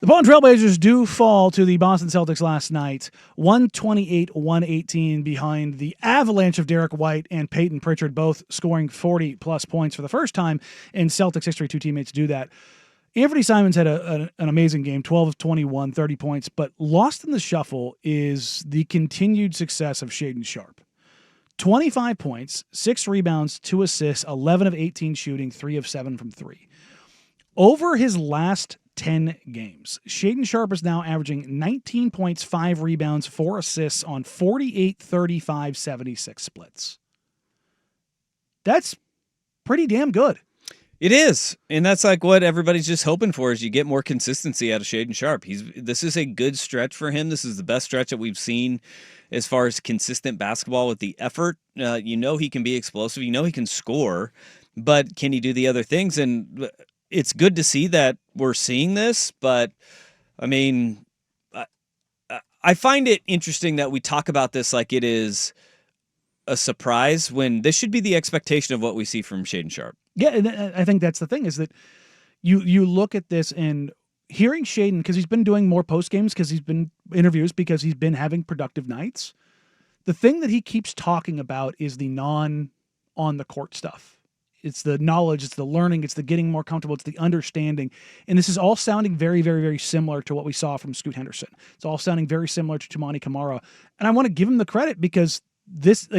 The Portland Trailblazers do fall to the Boston Celtics last night, 128-118 behind the avalanche of Derek White and Peyton Pritchard, both scoring 40-plus points for the first time in Celtics history. Two teammates do that. Anthony Simons had an amazing game, 12 of 21, 30 points, but lost in the shuffle is the continued success of Shaedon Sharpe. 25 points, 6 rebounds, 2 assists, 11 of 18 shooting, 3 of 7 from 3. Over his last 10 games, Shaedon Sharpe is now averaging 19 points, 5 rebounds, 4 assists on 48, 35, 76 splits. That's pretty damn good. It is, and that's like what everybody's just hoping for is you get more consistency out of Shaedon Sharpe. This is a good stretch for him. This is the best stretch that we've seen as far as consistent basketball with the effort. He can be explosive. He can score, but can he do the other things? And it's good to see that we're seeing this, but I mean, I find it interesting that we talk about this like it is a surprise when this should be the expectation of what we see from Shaedon Sharpe. Yeah, and I think that's the thing is that you look at this and hearing Shaedon, because he's been doing more post games, because he's been interviews, because he's been having productive nights. The thing that he keeps talking about is the non on the court stuff. It's the knowledge, it's the learning, it's the getting more comfortable, it's the understanding. And this is all sounding very, very, very similar to what we saw from Scoot Henderson. It's all sounding very similar to Toumani Camara. And I want to give him the credit because this,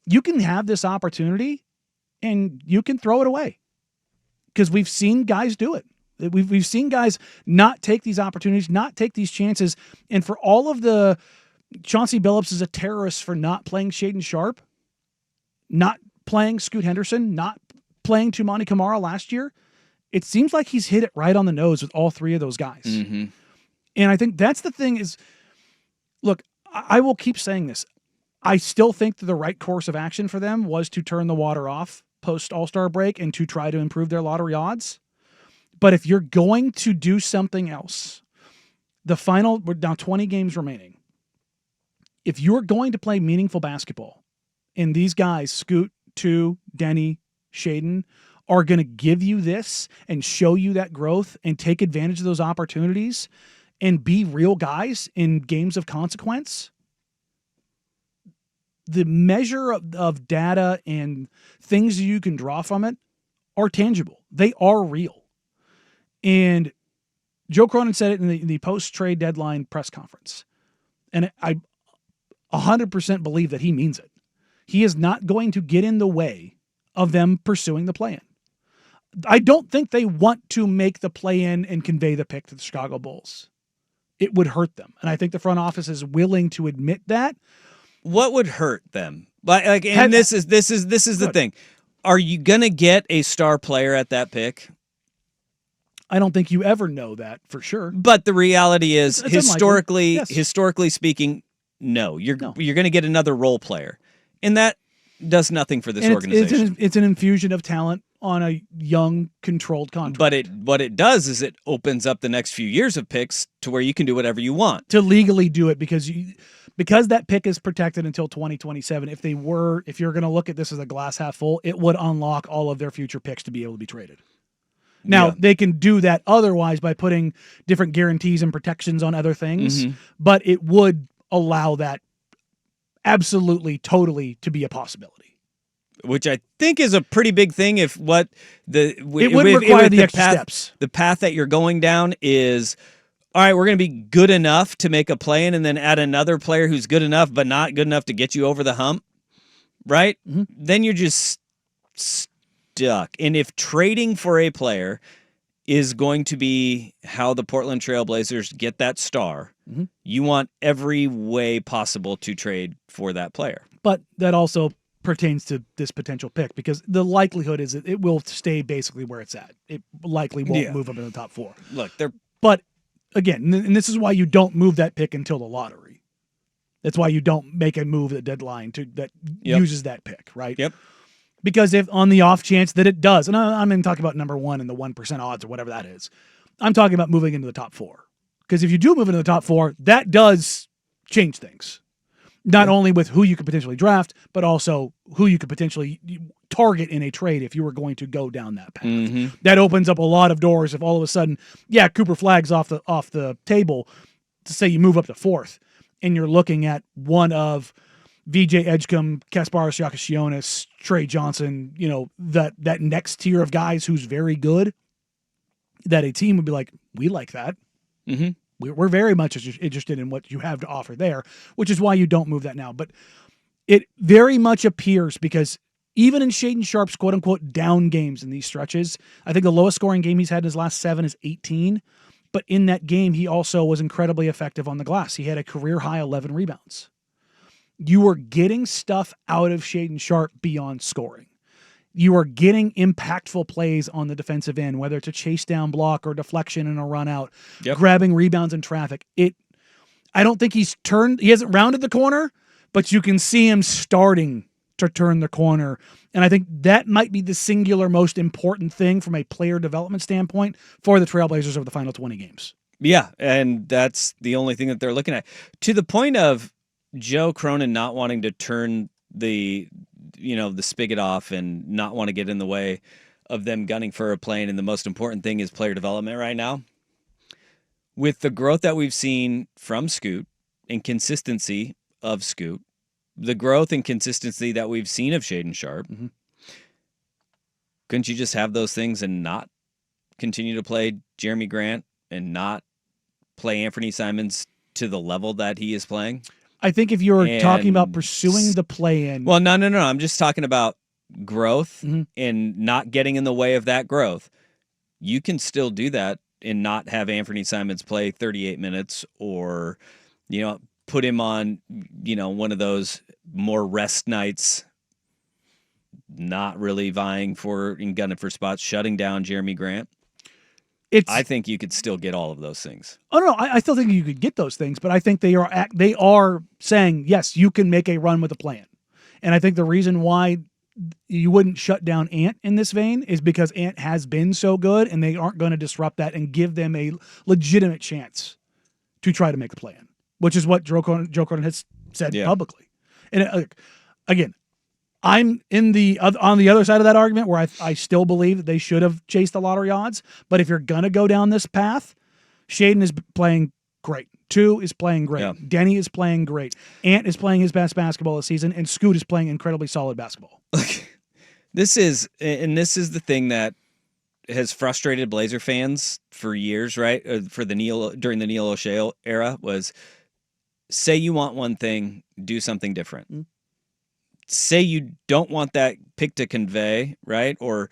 you can have this opportunity and you can throw it away. Because we've seen guys do it. We've seen guys not take these opportunities, not take these chances. And for all of the Chauncey Billups is a terrorist for not playing Shaedon Sharpe, not playing Scoot Henderson, not playing Toumani Camara last year, it seems like he's hit it right on the nose with all three of those guys. Mm-hmm. And I think that's the thing is, look, I will keep saying this. I still think that the right course of action for them was to turn the water off post All-Star break and to try to improve their lottery odds. But if you're going to do something else, we're now 20 games remaining. If you're going to play meaningful basketball, and these guys, Scoot, Tu, Denny, Shaedon, are going to give you this and show you that growth and take advantage of those opportunities and be real guys in games of consequence, the measure of data and things you can draw from it are tangible. They are real. And Joe Cronin said it in the post-trade deadline press conference. And I 100% believe that he means it. He is not going to get in the way of them pursuing the play-in. I don't think they want to make the play-in and convey the pick to the Chicago Bulls. It would hurt them. And I think the front office is willing to admit that. What would hurt them? This is the thing. Are you going to get a star player at that pick? I don't think you ever know that for sure. But the reality is, it's historically speaking, no. You're going to get another role player. And that does nothing for this organization. It's an infusion of talent on a young, controlled contract. But what it does is it opens up the next few years of picks to where you can do whatever you want. To legally do it because that pick is protected until 2027. If you're going to look at this as a glass half full, it would unlock all of their future picks to be able to be traded. Now, They can do that otherwise by putting different guarantees and protections on other things, but it would allow that absolutely, totally to be a possibility. Which I think is a pretty big thing if what it would require the extra steps. The path that you're going down is, all right, we're going to be good enough to make a play-in and then add another player who's good enough but not good enough to get you over the hump, right? Mm-hmm. Then you're just stuck. And if trading for a player is going to be how the Portland Trailblazers get that star, you want every way possible to trade for that player. But that also pertains to this potential pick because the likelihood is that it will stay basically where it's at. It likely won't move up in the top 4. Look, but again, and this is why you don't move that pick until the lottery. That's why you don't make a move at the deadline that uses that pick, right? Yep. Because if on the off chance that it does, and I'm going to talk about number 1 and the 1% odds or whatever that is, I'm talking about moving into the top 4. Because if you do move into the top 4, that does change things. Not only with who you could potentially draft, but also who you could potentially target in a trade if you were going to go down that path. Mm-hmm. That opens up a lot of doors if all of a sudden, Cooper Flagg's off the table to say you move up to 4th and you're looking at one of VJ Edgecombe, Kasparis Yakashionis, Trey Johnson, that next tier of guys who's very good, that a team would be like, we like that. Mm-hmm. We're very much interested in what you have to offer there, which is why you don't move that now. But it very much appears, because even in Shaedon Sharpe's quote-unquote down games in these stretches, I think the lowest scoring game he's had in his last 7 is 18. But in that game, he also was incredibly effective on the glass. He had a career-high 11 rebounds. You were getting stuff out of Shaedon Sharpe beyond scoring. You are getting impactful plays on the defensive end, whether it's a chase down block or deflection and a run out, grabbing rebounds in traffic. I don't think he hasn't rounded the corner, but you can see him starting to turn the corner. And I think that might be the singular most important thing from a player development standpoint for the Trailblazers over the final 20 games. Yeah, and that's the only thing that they're looking at. To the point of Joe Cronin not wanting to turn the spigot off and not want to get in the way of them gunning for a plane. And the most important thing is player development right now. With the growth that we've seen from Scoot and consistency of Scoot, the growth and consistency that we've seen of Shaedon Sharpe, couldn't you just have those things and not continue to play Jeremy Grant and not play Anthony Simons to the level that he is playing? I think if you're talking about pursuing the play-in... Well, no. I'm just talking about growth and not getting in the way of that growth. You can still do that and not have Anthony Simons play 38 minutes or, put him on, one of those more rest nights, not really vying for and gunning for spots, shutting down Jeremy Grant. I think you could still get all of those things. Oh no, I still think you could get those things, but I think they are saying yes, you can make a run with a plan, and I think the reason why you wouldn't shut down Ant in this vein is because Ant has been so good, and they aren't going to disrupt that and give them a legitimate chance to try to make a plan, which is what Joe Cronin has said publicly. And again, I'm on the other side of that argument where I still believe that they should have chased the lottery odds. But if you're going to go down this path, Shaedon is playing great. 2 is playing great. Yeah. Denny is playing great. Ant is playing his best basketball this season, and Scoot is playing incredibly solid basketball. This is the thing that has frustrated Blazer fans for years, right? During the Neil O'Shea era was, say you want one thing, do something different. Mm-hmm. Say you don't want that pick to convey, right? Or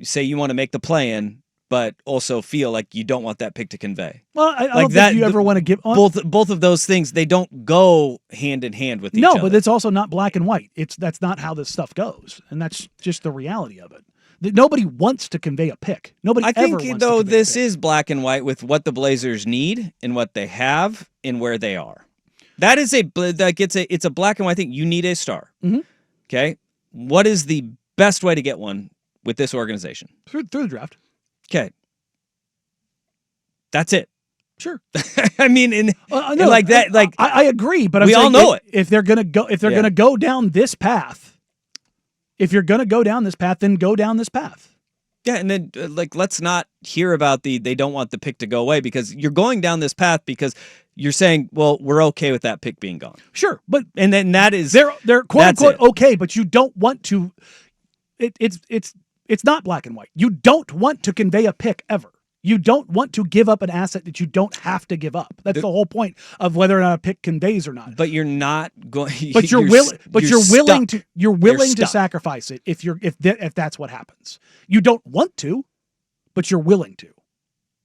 say you want to make the play-in, but also feel like you don't want that pick to convey. Well, I don't think you ever want to give... Both of those things, they don't go hand in hand with each other. No, but it's also not black and white. That's not how this stuff goes, and that's just the reality of it. Nobody wants to convey a pick. Nobody ever wants to convey a pick. I think, though, this is black and white with what the Blazers need and what they have and where they are. That is it's a black and white thing. You need a star. Mm-hmm. Okay, what is the best way to get one with this organization? Through the draft. Okay, that's it. Sure. I mean, I agree, but we all know it. If they're gonna go down this path, if you're gonna go down this path, then go down this path. Yeah, and then let's not hear about they don't want the pick to go away, because you're going down this path because you're saying, well, we're okay with that pick being gone. Sure, but and then that is they're quote unquote okay, but you don't want to. It's not black and white. You don't want to convey a pick ever. You don't want to give up an asset that you don't have to give up. That's the whole point of whether or not a pick conveys or not. But you're not going. But you're willing to sacrifice it if that's what happens. You don't want to, but you're willing to.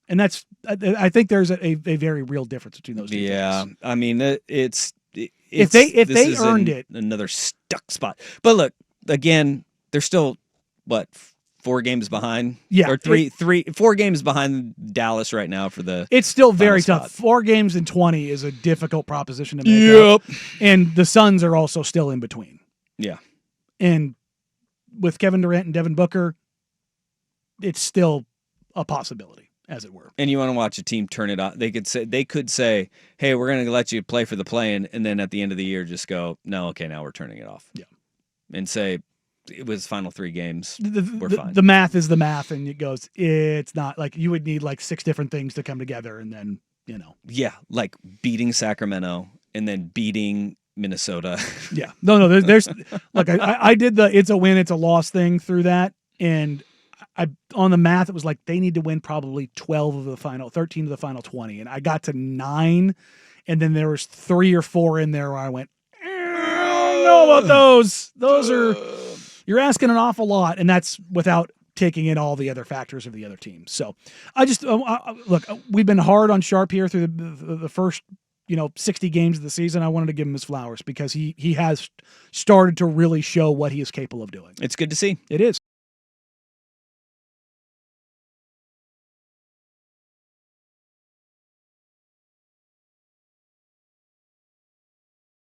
And I think there's a very real difference between those two things. Yeah, I mean, if they earned it, another stuck spot. But look, again, they're still 4 games behind. Yeah, or 4 games behind Dallas right now for the. It's still very tough. 4 games in 20 is a difficult proposition to make. Yep. And the Suns are also still in between. Yeah. And with Kevin Durant and Devin Booker, it's still a possibility. as it were. And you want to watch a team turn it on. They could say, hey, we're going to let you play for the play-in, and then at the end of the year just go, no, okay, now we're turning it off. Yeah. And say, it was final 3 games. We're fine. The math is the math, and it goes, it's not like you would need like 6 different things to come together, and then, Yeah, like beating Sacramento and then beating Minnesota. Yeah. No, there's look, I did the it's a win, it's a loss thing through that, and on the math, it was like they need to win probably 12 of the final, 13 of the final 20. And I got to 9, and then there was 3 or 4 in there where I went, I don't know about those. Those are, you're asking an awful lot, and that's without taking in all the other factors of the other teams. So I just, look, we've been hard on Sharpe here through the first 60 games of the season. I wanted to give him his flowers because he has started to really show what he is capable of doing. It's good to see. It is.